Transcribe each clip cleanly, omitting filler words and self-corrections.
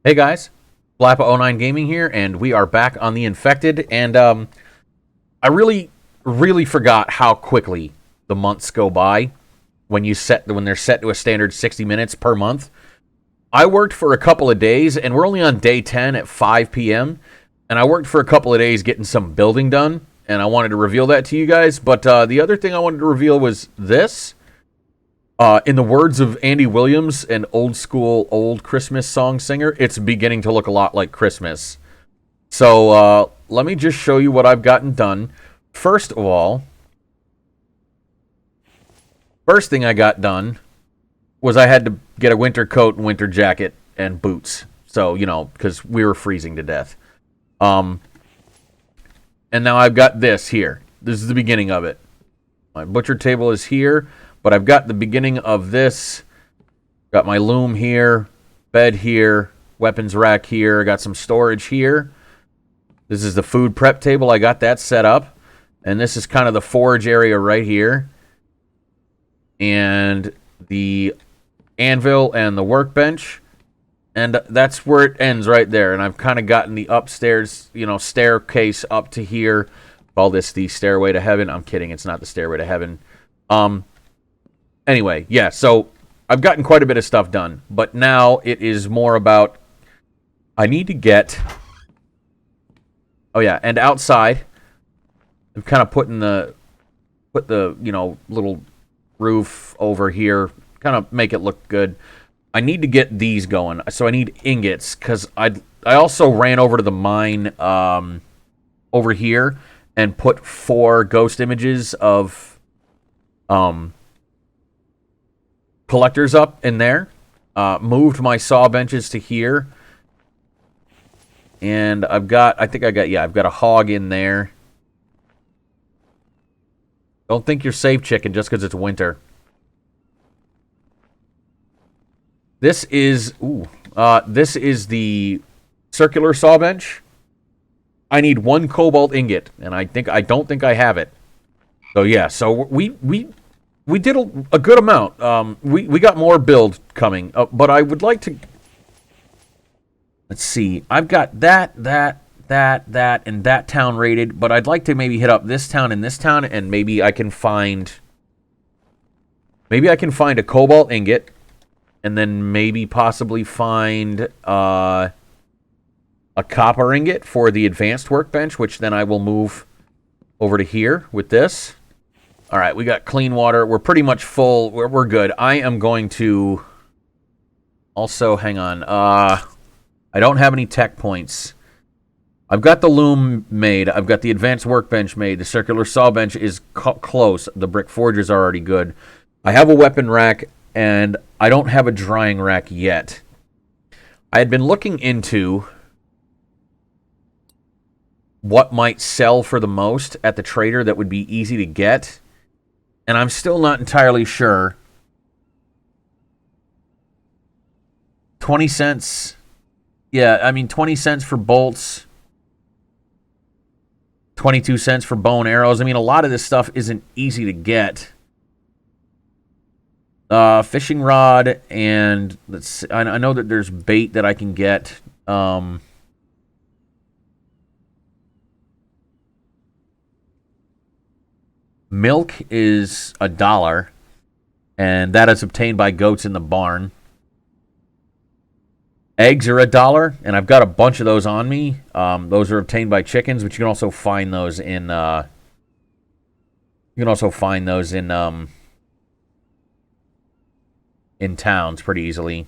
Hey guys, Flappa09 Gaming here, and we are back on the Infected. And I really forgot how quickly the months go by when they're set to a standard 60 minutes per month. I worked for a couple of days, and we're only on day 10 at 5 p.m. And I worked for a couple of days getting some building done, and I wanted to reveal that to you guys. But the other thing I wanted to reveal was this. In the words of Andy Williams, an old school, old Christmas song singer, it's beginning to look a lot like Christmas. So let me just show you what I've gotten done. First of all, first thing I got done was I had to get a winter coat and winter jacket and boots. So, because we were freezing to death. And now I've got this here. This is the beginning of it. My butcher table is here. But I've got the beginning of this. Got my loom here, bed here, weapons rack here. Got some storage here. This is the food prep table. I got that set up. And this is kind of the forage area right here. And the anvil and the workbench. And that's where it ends right there. And I've kind of gotten the upstairs, staircase up to here. Call this the stairway to heaven. I'm kidding. It's not the stairway to heaven. Anyway, yeah, so I've gotten quite a bit of stuff done, but now it is more about I need to get... Oh, yeah, and outside, I'm kind of put the little roof over here, kind of make it look good. I need to get these going, so I need ingots, because I also ran over to the mine over here and put 4 ghost images of... collectors up in there. Moved my saw benches to here. And I've got a hog in there. Don't think you're safe, chicken, just because it's winter. This is the circular saw bench. I need 1 cobalt ingot, and I don't think I have it. So yeah, so we did a good amount. We got more build coming, but I would like to... Let's see. I've got that, and that town rated, but I'd like to maybe hit up this town and this town, and maybe I can find... Maybe I can find a cobalt ingot, and then maybe possibly find a copper ingot for the advanced workbench, which then I will move over to here with this. All right, we got clean water. We're pretty much full. We're good. I am going to... Also, hang on. I don't have any tech points. I've got the loom made. I've got the advanced workbench made. The circular saw bench is close. The brick forges are already good. I have a weapon rack, and I don't have a drying rack yet. I had been looking into what might sell for the most at the trader that would be easy to get. And I'm still not entirely sure. 20 cents. Yeah, I mean, 20 cents for bolts. 22 cents for bow and arrows. I mean, a lot of this stuff isn't easy to get. Fishing rod and... let's see, I know that there's bait that I can get. Milk is $1, and that is obtained by goats in the barn. Eggs are $1, and I've got a bunch of those on me. Those are obtained by chickens, but you can also find those in in towns pretty easily.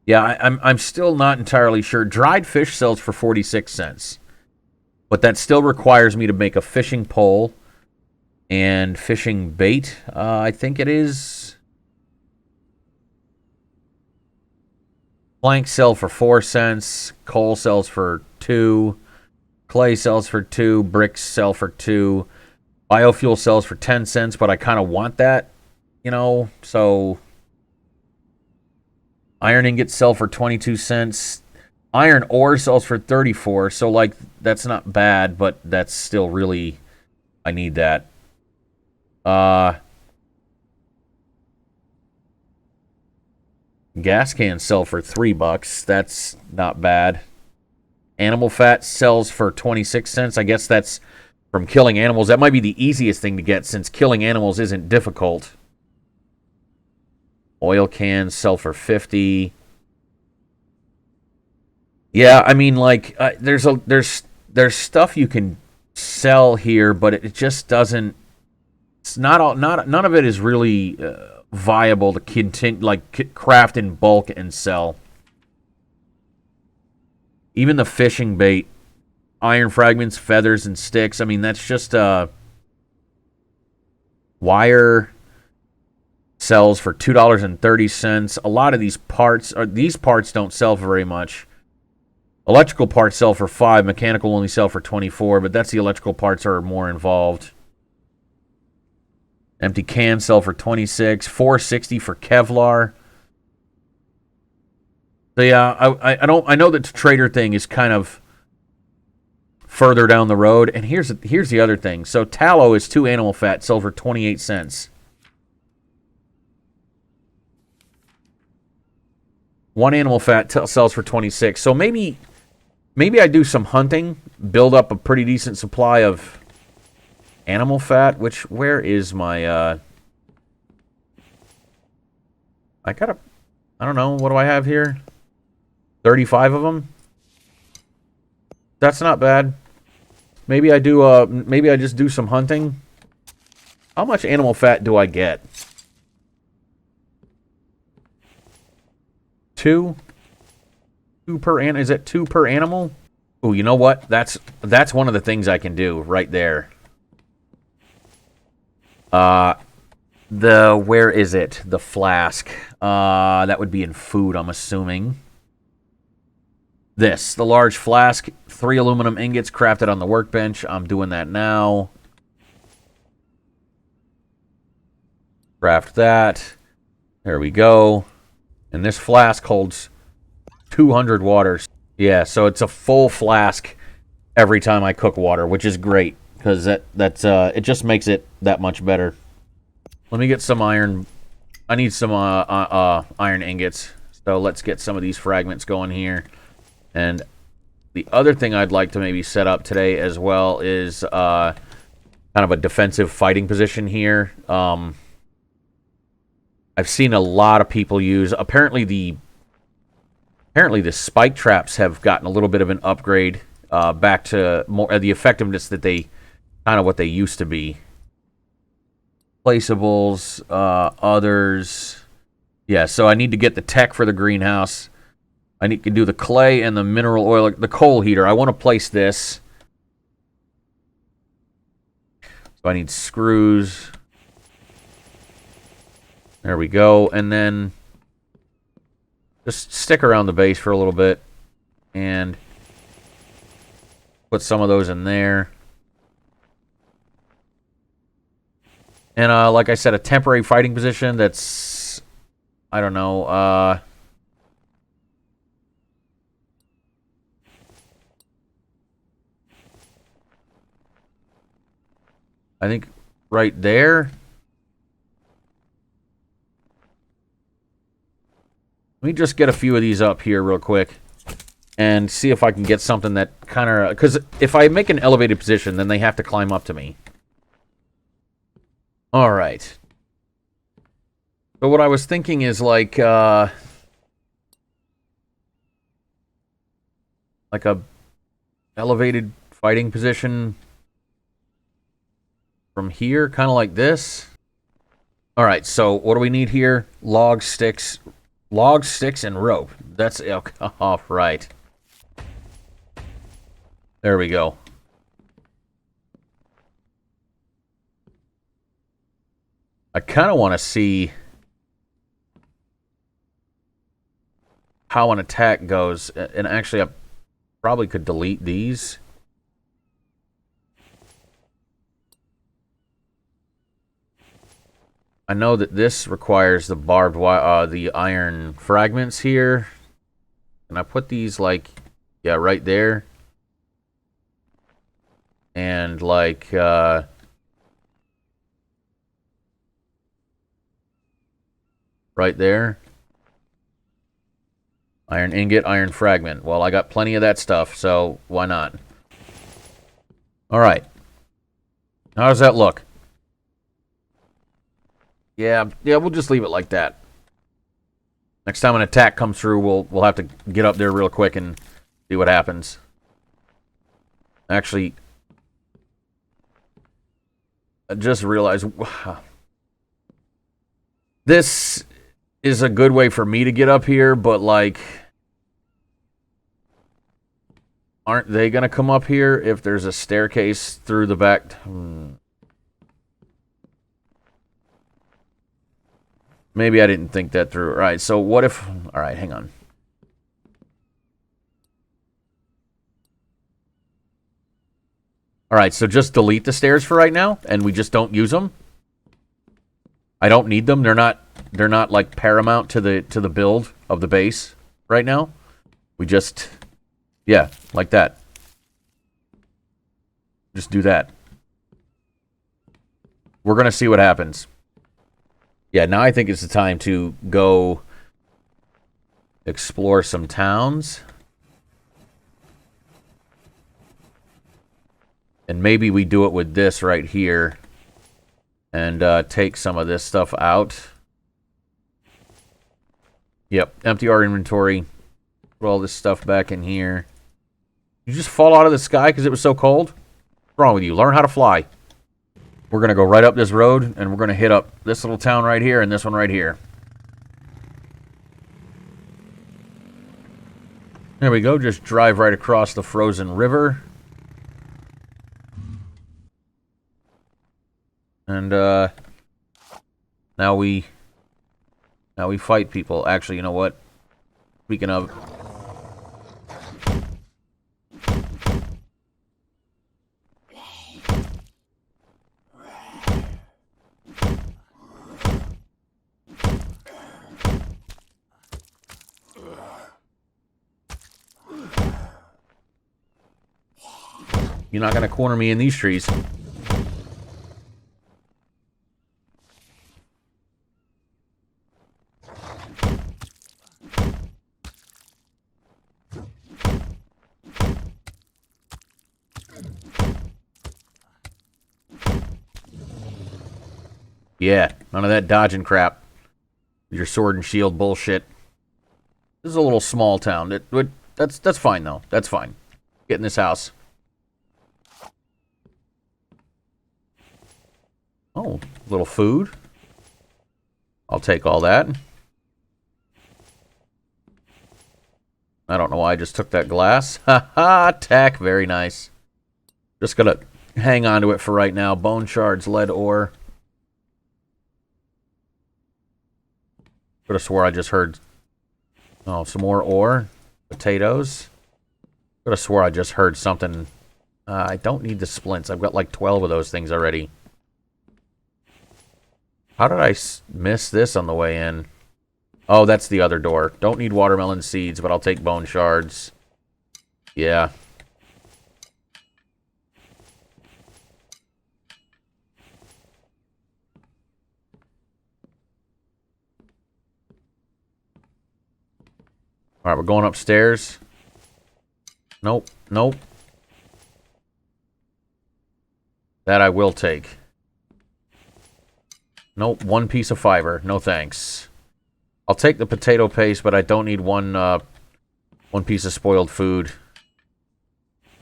Yeah, I'm still not entirely sure. Dried fish sells for 46 cents. But that still requires me to make a fishing pole and fishing bait, I think it is. Plank sell for 4 cents. Coal sells for 2. Clay sells for 2. Bricks sell for 2. Biofuel sells for 10 cents, but I kind of want that, so... Iron ingots sell for 22 cents. Iron ore sells for 34, so, that's not bad, but that's still really... I need that. Gas cans sell for $3. That's not bad. Animal fat sells for 26 cents. I guess that's from killing animals. That might be the easiest thing to get since killing animals isn't difficult. Oil cans sell for 50. Yeah, I mean, like, there's stuff you can sell here, but it just doesn't. It's none of it is really viable to continue, like, craft in bulk and sell. Even the fishing bait, iron fragments, feathers, and sticks. I mean, that's just wire sells for $2.30. A lot of these parts don't sell for very much. Electrical parts sell for $5. Mechanical only sell for $24, but that's the electrical parts are more involved. Empty cans sell for $26. $4.60 for Kevlar. So yeah, I know that the trader thing is kind of further down the road. And here's the other thing. So tallow is 2 animal fat, sold for 28 cents. 1 animal fat sells for 26. So maybe I do some hunting, build up a pretty decent supply of animal fat. Where is my I don't know, what do I have here? 35 of them. That's not bad. Maybe I just do some hunting. How much animal fat do I get? 2? 2 per is it 2 per animal? Oh, you know what? That's one of the things I can do right there. Where is it? The flask. That would be in food, I'm assuming. The large flask, 3 aluminum ingots crafted on the workbench. I'm doing that now. Craft that. There we go. And this flask holds 200 waters. Yeah, so it's a full flask every time I cook water, which is great because it just makes it that much better. Let me get some iron. I need some iron ingots. So let's get some of these fragments going here. And the other thing I'd like to maybe set up today as well is kind of a defensive fighting position here. I've seen a lot of people use. Apparently the spike traps have gotten a little bit of an upgrade back to more the effectiveness that they kind of what they used to be. Placeables, others. Yeah, so I need to get the tech for the greenhouse. I need to do the clay and the mineral oil, the coal heater. I want to place this. So I need screws. There we go. And then just stick around the base for a little bit. And put some of those in there. And like I said, a temporary fighting position that's, I don't know, I think right there. Let me just get a few of these up here real quick and see if I can get something that kind of... Because if I make an elevated position, then they have to climb up to me. All right. So what I was thinking is like a elevated fighting position from here, kind of like this. All right, so what do we need here? Logs, sticks, and rope. That's all right. There we go. I kind of want to see how an attack goes, and actually I probably could delete these. I know that this requires the barbed wire, the iron fragments here. And I put these like, yeah, right there. And like, right there. Iron ingot, iron fragment. Well, I got plenty of that stuff, so why not? Alright. How does that look? Yeah, we'll just leave it like that. Next time an attack comes through, we'll have to get up there real quick and see what happens. Actually, I just realized this is a good way for me to get up here, but like, aren't they gonna come up here if there's a staircase through the back? Maybe I didn't think that through. All right, so what if... All right, hang on. All right, so just delete the stairs for right now, and we just don't use them. I don't need them. They're not like paramount to the build of the base right now. We just... Yeah, like that. Just do that. We're going to see what happens. Yeah, now I think it's the time to go explore some towns. And maybe we do it with this right here. And take some of this stuff out. Yep, empty our inventory. Put all this stuff back in here. You just fall out of the sky because it was so cold? What's wrong with you? Learn how to fly. We're going to go right up this road, and we're going to hit up this little town right here and this one right here. There we go. Just drive right across the frozen river. And now we fight people. Actually, you know what? Speaking of... You're not going to corner me in these trees. Yeah, none of that dodging crap. Your sword and shield bullshit. This is a little small town. That's fine, though. That's fine. Get in this house. Oh, a little food. I'll take all that. I don't know why I just took that glass. Ha ha, tack. Very nice. Just gonna hang on to it for right now. Bone shards, lead ore. Could have swore I just heard... Oh, some more ore. Potatoes. Could have swore I just heard something. I don't need the splints. I've got like 12 of those things already. How did I miss this on the way in? Oh, that's the other door. Don't need watermelon seeds, but I'll take bone shards. Yeah. Alright, we're going upstairs. Nope, nope. That I will take. Nope, one piece of fiber. No thanks. I'll take the potato paste, but I don't need one piece of spoiled food.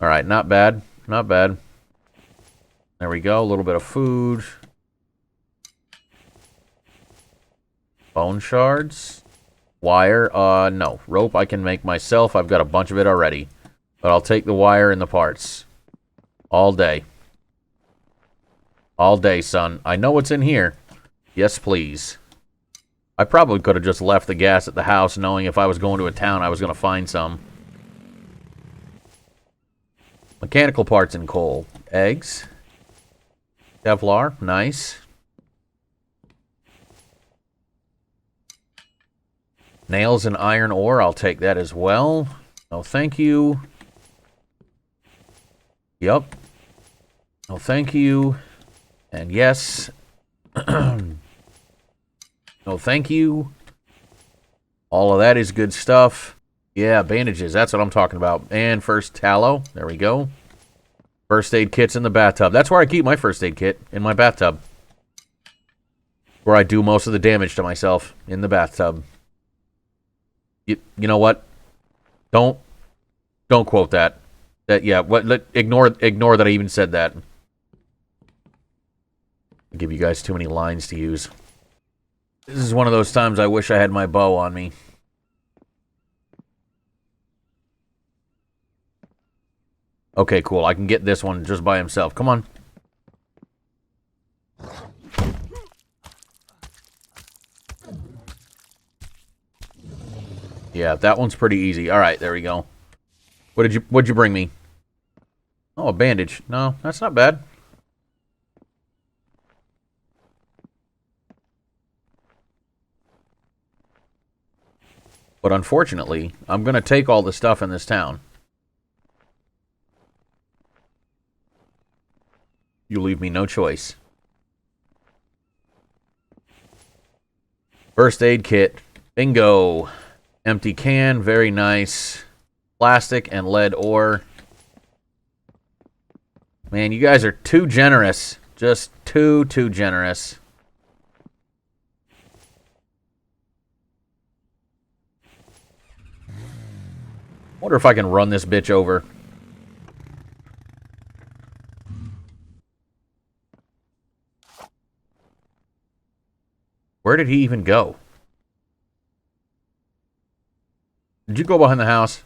Alright, not bad. Not bad. There we go, a little bit of food. Bone shards. Wire, no. Rope I can make myself. I've got a bunch of it already. But I'll take the wire and the parts. All day. All day, son. I know what's in here. Yes, please. I probably could have just left the gas at the house, knowing if I was going to a town, I was going to find some. Mechanical parts and coal. Eggs. Kevlar. Nice. Nails and iron ore. I'll take that as well. No, thank you. Yup. No, thank you. And yes. No, thank you. All of that is good stuff. Yeah, bandages. That's what I'm talking about. And first tallow. There we go. First aid kit's in the bathtub. That's where I keep my first aid kit, in my bathtub. Where I do most of the damage to myself, in the bathtub. You know what? Don't quote that. Ignore that I even said that. I give you guys too many lines to use. This is one of those times I wish I had my bow on me. Okay, cool. I can get this one just by himself. Come on. Yeah, that one's pretty easy. All right, there we go. What'd you bring me? Oh, a bandage. No, that's not bad. But unfortunately, I'm going to take all the stuff in this town. You leave me no choice. First aid kit. Bingo. Empty can. Very nice. Plastic and lead ore. Man, you guys are too generous. Just too generous. Wonder if I can run this bitch over. Where did he even go? Did you go behind the house?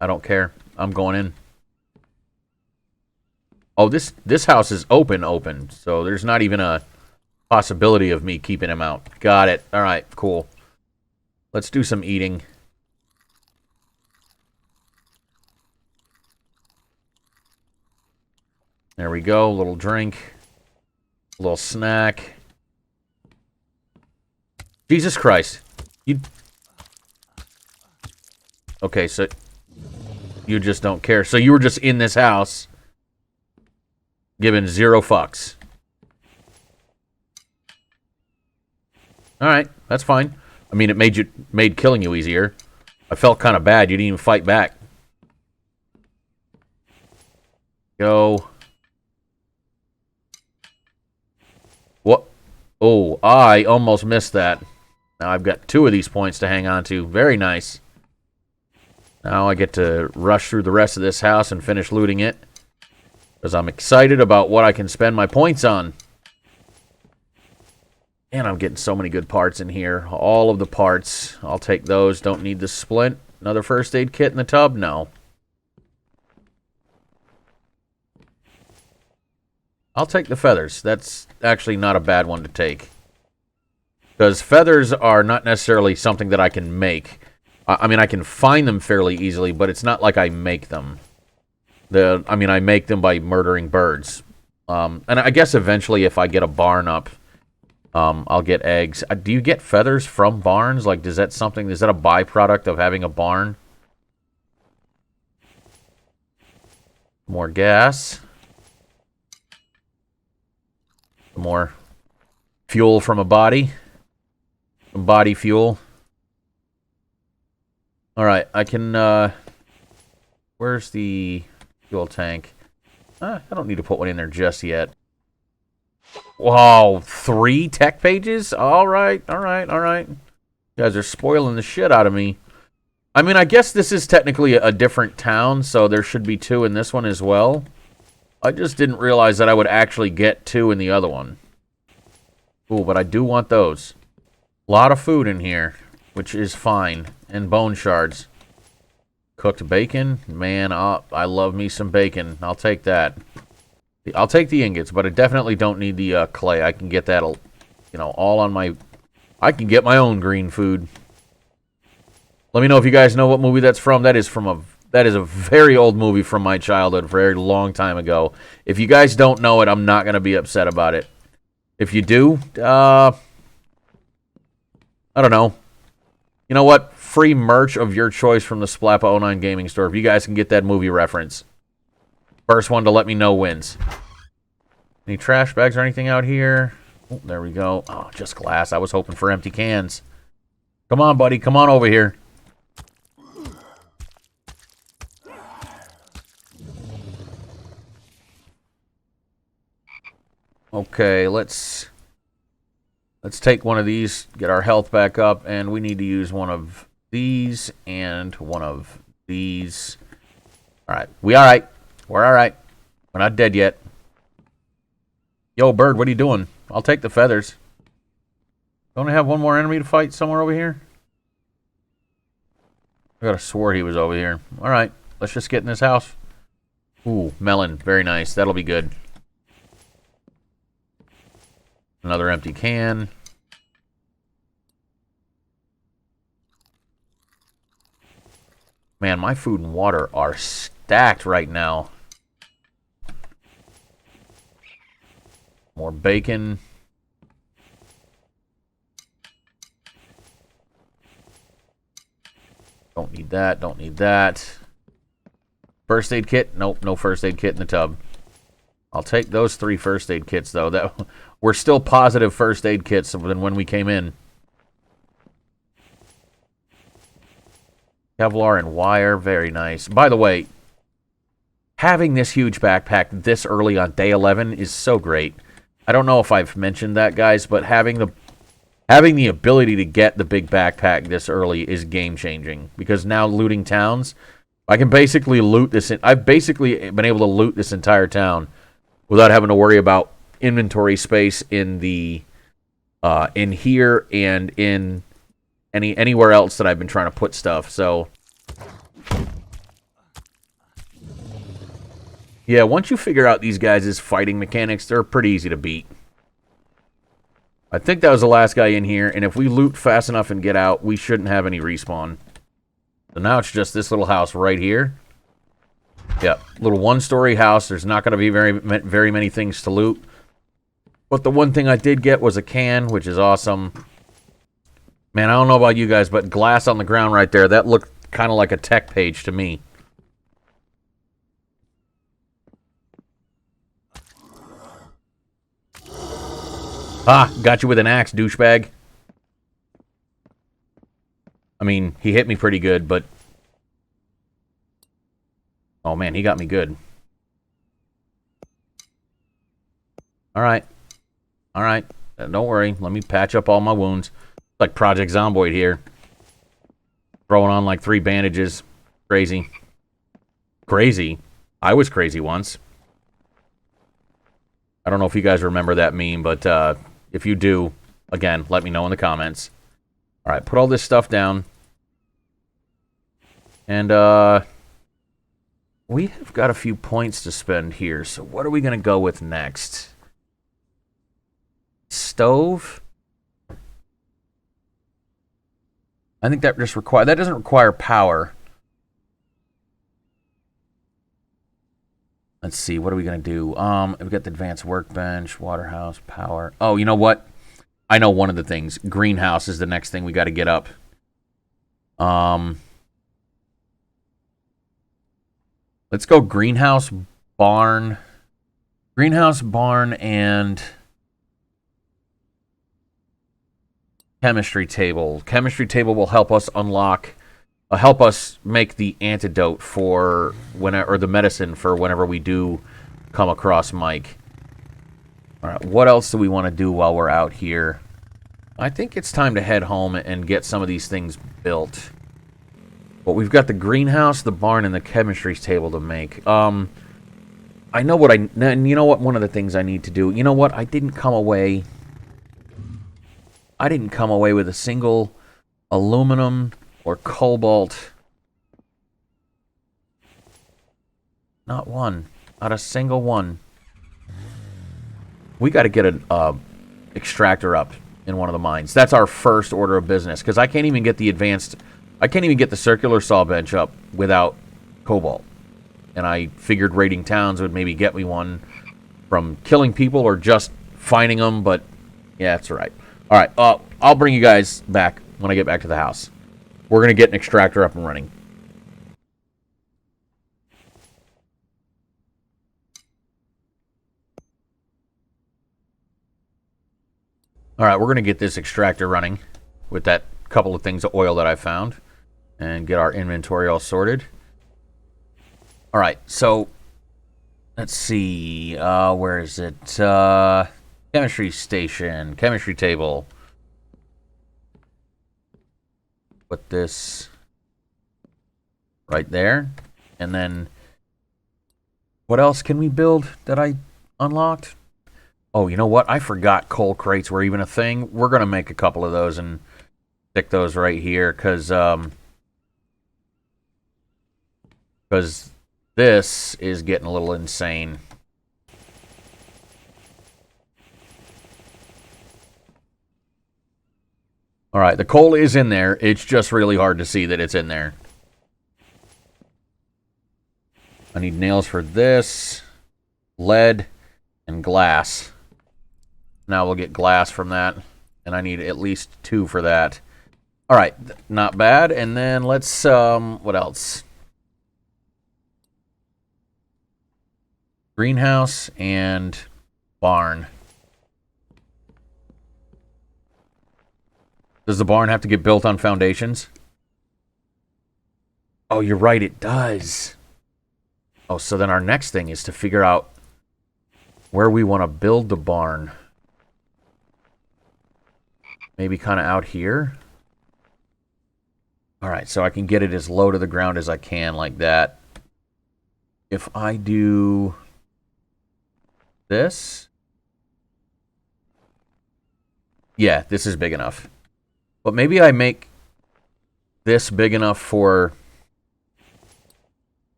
I don't care. I'm going in. Oh, this house is open. So there's not even a possibility of me keeping him out. Got it. All right, cool. Let's do some eating. There we go. A little drink. A little snack. Jesus Christ. You... Okay, so... You just don't care. So you were just in this house... giving 0 fucks. Alright, that's fine. I mean, it made killing you easier. I felt kind of bad. You didn't even fight back. Go. What? Oh, I almost missed that. Now I've got 2 of these points to hang on to. Very nice. Now I get to rush through the rest of this house and finish looting it. Because I'm excited about what I can spend my points on. And I'm getting so many good parts in here. All of the parts. I'll take those. Don't need the splint. Another first aid kit in the tub? No. I'll take the feathers. That's actually not a bad one to take. Because feathers are not necessarily something that I can make. I mean, I can find them fairly easily, but it's not like I make them. I mean, I make them by murdering birds. And I guess eventually if I get a barn up, I'll get eggs. Do you get feathers from barns? Like, is that a byproduct of having a barn? More gas. More fuel from a body. Some body fuel. Alright, I can, where's the fuel tank? I don't need to put one in there just yet. Wow, 3 tech pages? Alright. You guys are spoiling the shit out of me. I mean, I guess this is technically a different town, so there should be 2 in this one as well. I just didn't realize that I would actually get 2 in the other one. Cool, but I do want those. A lot of food in here, which is fine. And bone shards. Cooked bacon? Man, I love me some bacon. I'll take that. I'll take the ingots, but I definitely don't need the clay. I can get that, you know, all on my... I can get my own green food. Let me know if you guys know what movie that's from. That is a very old movie from my childhood, a very long time ago. If you guys don't know it, I'm not going to be upset about it. If you do, I don't know. You know what? Free merch of your choice from the Splappa09 Gaming Store. If you guys can get that movie reference. First one to let me know wins. Any trash bags or anything out here? Oh, there we go. Oh, just glass. I was hoping for empty cans. Come on, buddy. Come on over here. Okay, let's take one of these, get our health back up, and we need to use one of these and one of these. All right, we all right. We're all right. We're not dead yet. Yo, bird, what are you doing? I'll take the feathers. Don't I have one more enemy to fight somewhere over here? I could have swore he was over here. All right, let's just get in this house. Ooh, melon, very nice. That'll be good. Another empty can. Man, my food and water are stacked right now. More bacon. Don't need that, don't need that. First aid kit? Nope, no first aid kit in the tub. I'll take those 3 first aid kits, though. That we're still positive first aid kits than when we came in. Kevlar and wire, very nice. By the way, having this huge backpack this early on day 11 is so great. I don't know if I've mentioned that, guys, but having the ability to get the big backpack this early is game-changing. Because now looting towns, I can basically loot this. I've basically been able to loot this entire town without having to worry about inventory space in the in here and in anywhere else that I've been trying to put stuff. So yeah, once you figure out these guys' fighting mechanics, they're pretty easy to beat. I think that was the last guy in here, and if we loot fast enough and get out, we shouldn't have any respawn. So now it's just this little house right here. Yep, little one-story house. There's not going to be very many things to loot. But the one thing I did get was a can, which is awesome. Man, I don't know about you guys, but glass on the ground right there, that looked kind of like a tech page to me. Ah, got you with an axe, douchebag. I mean, he hit me pretty good, but... Oh, man, he got me good. Alright. Alright. Don't worry. Let me patch up all my wounds. Like Project Zomboid here. Throwing on like 3 bandages. Crazy. Crazy. I was crazy once. I don't know if you guys remember that meme, but if you do, again, let me know in the comments. Alright, put all this stuff down. And, we have got a few points to spend here, so what are we going to go with next? Stove? I think that just that doesn't require power. Let's see, what are we going to do? We've got the advanced workbench, waterhouse, power. Oh, you know what? I know one of the things. Greenhouse is the next thing we got to get up. Let's go greenhouse, barn. Greenhouse, barn, and chemistry table. Chemistry table will help us unlock, help us make the antidote for whenever, or the medicine for whenever we do come across Mike. All right, what else do we want to do while we're out here? I think it's time to head home and get some of these things built. But we've got the greenhouse, the barn, and the chemistry table to make. I know what and you know what? One of the things I need to do. You know what? I didn't come away with a single aluminum or cobalt. Not one. Not a single one. We got to get an extractor up in one of the mines. That's our first order of business, because I can't even get the advanced... I can't even get the circular saw bench up without cobalt. And I figured raiding towns would maybe get me one from killing people or just finding them, but yeah, that's right. All right, I'll bring you guys back when I get back to the house. We're going to get an extractor up and running. All right, we're going to get this extractor running with that couple of things of oil that I found and get our inventory all sorted. All right, so let's see. Where is it? Chemistry station, chemistry table. Put this right there. And then what else can we build that I unlocked? Oh, you know what? I forgot coal crates were even a thing. We're going to make a couple of those and stick those right here because this is getting a little insane. All right, the coal is in there. It's just really hard to see that it's in there. I need nails for this, lead, and glass. Now we'll get glass from that, and I need at least 2 for that. All right, not bad. And then let's, what else? Greenhouse and barn. Does the barn have to get built on foundations? Oh, you're right, it does. Oh, so then our next thing is to figure out where we want to build the barn. Maybe kind of out here. All right, so I can get it as low to the ground as I can like that. If I do this. Yeah, this is big enough. But maybe I make this big enough for...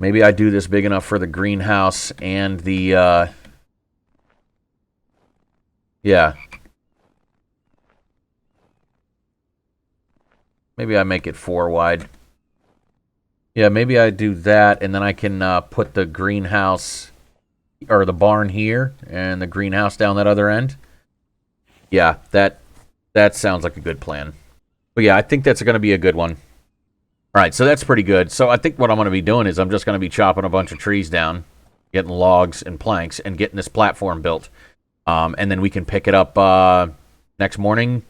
Maybe I do this big enough for the greenhouse and the... Yeah. Maybe I make it 4 wide. Yeah, maybe I do that, and then I can put the greenhouse... Or the barn here, and the greenhouse down that other end. Yeah, that sounds like a good plan. But yeah, I think that's going to be a good one. All right, so that's pretty good. So I think what I'm going to be doing is I'm just going to be chopping a bunch of trees down, getting logs and planks, and getting this platform built. And then we can pick it up next morning.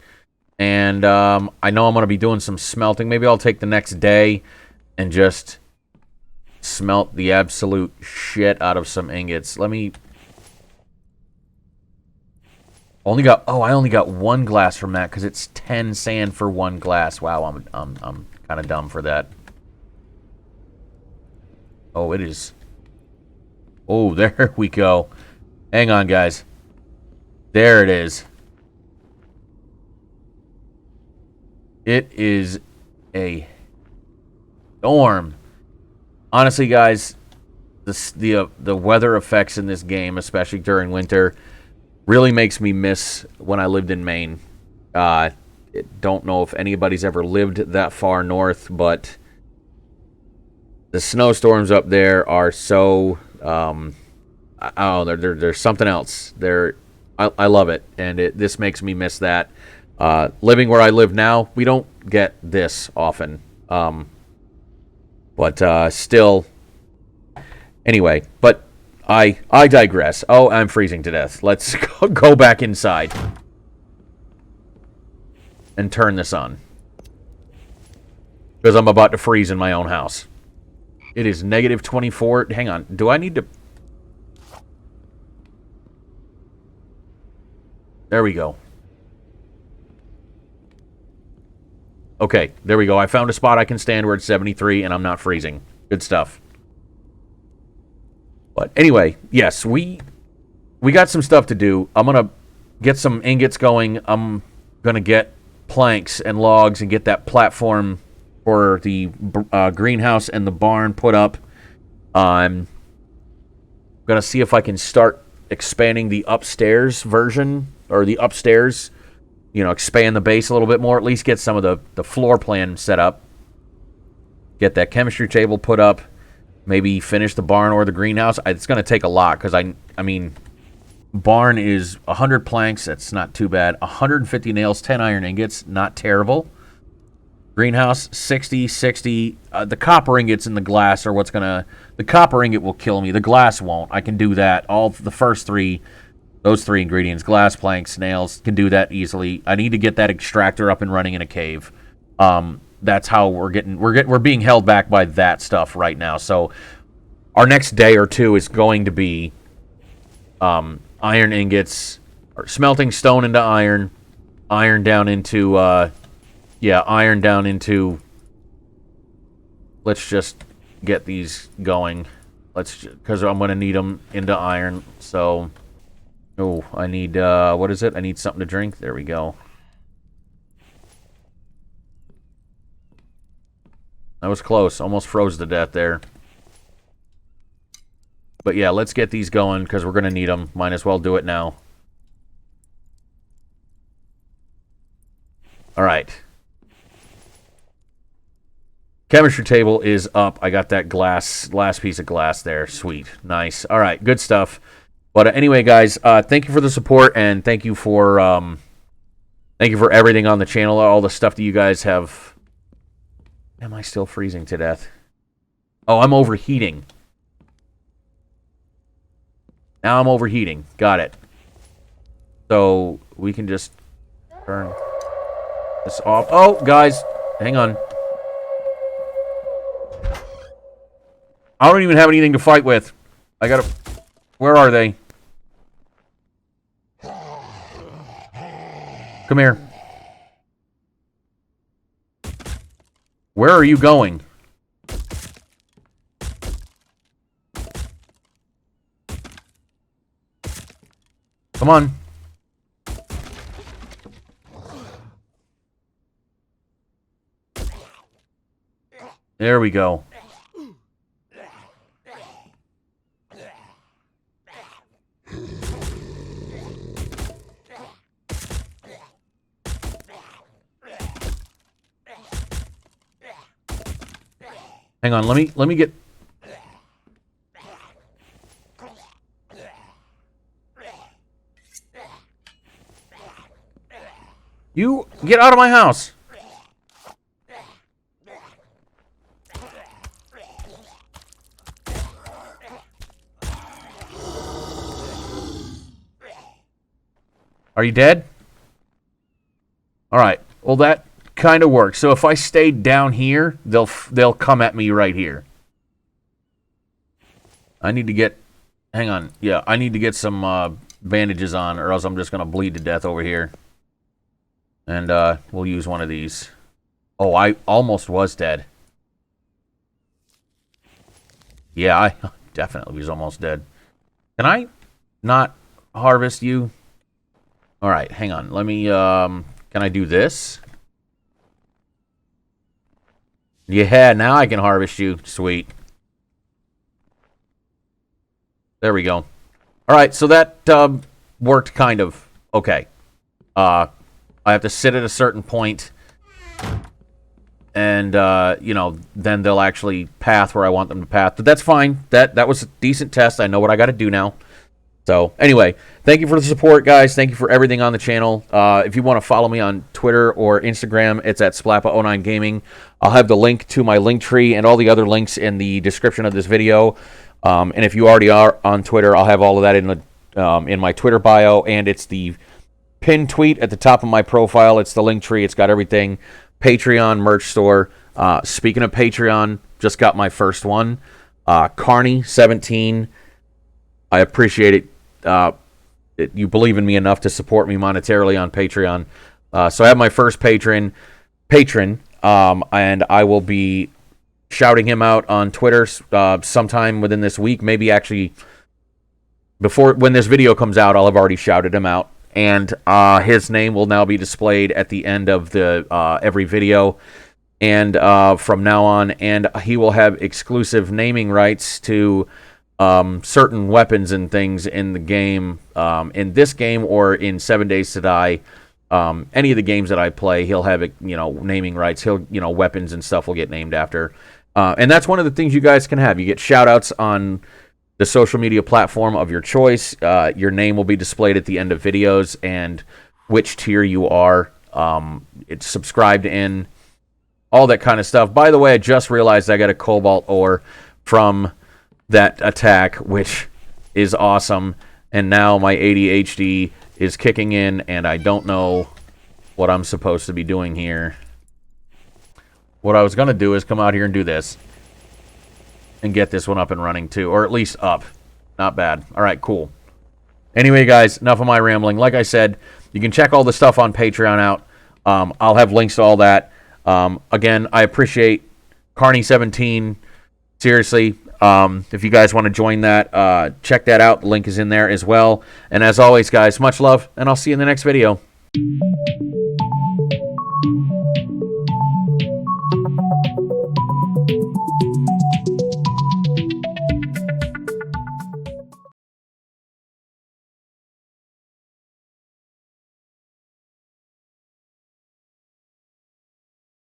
And I know I'm going to be doing some smelting. Maybe I'll take the next day and just smelt the absolute shit out of some ingots. Let me... I only got 1 glass from that because it's 10 sand for 1 glass. Wow, I'm kind of dumb for that. Oh, it is. Oh, there we go. Hang on, guys. There it is. It is a storm. Honestly, guys, the weather effects in this game, especially during winter, really makes me miss when I lived in Maine. Don't know if anybody's ever lived that far north, but the snowstorms up there are so... they're something else. I love it, and this makes me miss that. Living where I live now, we don't get this often. But still, anyway, but I digress. Oh, I'm freezing to death. Let's go back inside and turn this on. Because I'm about to freeze in my own house. It is negative 24. Hang on. Do I need to... There we go. Okay, there we go. I found a spot I can stand where it's 73 and I'm not freezing. Good stuff. But anyway, yes, we got some stuff to do. I'm going to get some ingots going. I'm going to get planks and logs and get that platform for the greenhouse and the barn put up. I'm going to see if I can start expanding the upstairs version, or the upstairs, you know, expand the base a little bit more, at least get some of the floor plan set up. Get that chemistry table put up. Maybe finish the barn or the greenhouse. It's going to take a lot because, I mean, barn is 100 planks. That's not too bad. 150 nails, 10 iron ingots. Not terrible. Greenhouse, 60. The copper ingots and the glass are what's going to... The copper ingot will kill me. The glass won't. I can do that. All the first 3 Those 3 ingredients, glass, planks, nails, can do that easily. I need to get that extractor up and running in a cave. That's how we're being held back by that stuff right now. So our next day or two is going to be iron ingots, or smelting stone into iron, iron down into iron down into. Let's just get these going. Because I'm going to need them into iron. So, oh, I need, what is it? I need something to drink. There we go. That was close. Almost froze to death there. But yeah, let's get these going because we're going to need them. Might as well do it now. All right. Chemistry table is up. I got that last piece of glass there. Sweet. Nice. All right. Good stuff. But anyway, guys, thank you for the support, and thank you for everything on the channel, all the stuff that you guys have. Am I still freezing to death? Oh, I'm overheating. Now I'm overheating. Got it. So we can just turn this off. Oh, guys, hang on. I don't even have anything to fight with. I gotta... Where are they? Come here. Where are you going? Come on. There we go. Hang on, let me get... You get out of my house. Are you dead? All right. Well, that kind of works. So if I stayed down here, they'll come at me right here. I need to get... Hang on. Yeah, I need to get some bandages on, or else I'm just going to bleed to death over here. And we'll use one of these. Oh, I almost was dead. Yeah, I definitely was almost dead. Can I not harvest you? All right, hang on. Let me... can I do this? Yeah, now I can harvest you. Sweet. There we go. All right, so that worked kind of okay. I have to sit at a certain point, and you know, then they'll actually path where I want them to path. But that's fine. That was a decent test. I know what I got to do now. So anyway, thank you for the support, guys. Thank you for everything on the channel. If you want to follow me on Twitter or Instagram, it's at Splappa09 Gaming. I'll have the link to my link tree and all the other links in the description of this video. And if you already are on Twitter, I'll have all of that in my Twitter bio, and it's the pinned tweet at the top of my profile. It's the link tree. It's got everything. Patreon, merch store. Speaking of Patreon, just got my first one. Carney17. I appreciate it. You believe in me enough to support me monetarily on Patreon. So I have my first patron, and I will be shouting him out on Twitter sometime within this week. Maybe actually before, when this video comes out, I'll have already shouted him out. And his name will now be displayed at the end of the every video, and from now on, and he will have exclusive naming rights to certain weapons and things in the game, in this game or in 7 Days to Die. Any of the games that I play, he'll have, you know, naming rights. He'll, you know, weapons and stuff will get named after. And that's one of the things you guys can have. You get shout-outs on the social media platform of your choice. Your name will be displayed at the end of videos, and which tier you are. It's subscribed in, all that kind of stuff. By the way, I just realized I got a cobalt ore from that attack, which is awesome. and now my ADHD is kicking in, and I don't know what I'm supposed to be doing here. What I was going to do is come out here and do this. And get this one up and running, too. Or at least up. Not bad. All right, cool. Anyway, guys, enough of my rambling. Like I said, you can check all the stuff on Patreon out. I'll have links to all that. Again, I appreciate Carney17. Seriously, if you guys want to join that, check that out. The link is in there as well. And as always, guys, much love, and I'll see you in the next video.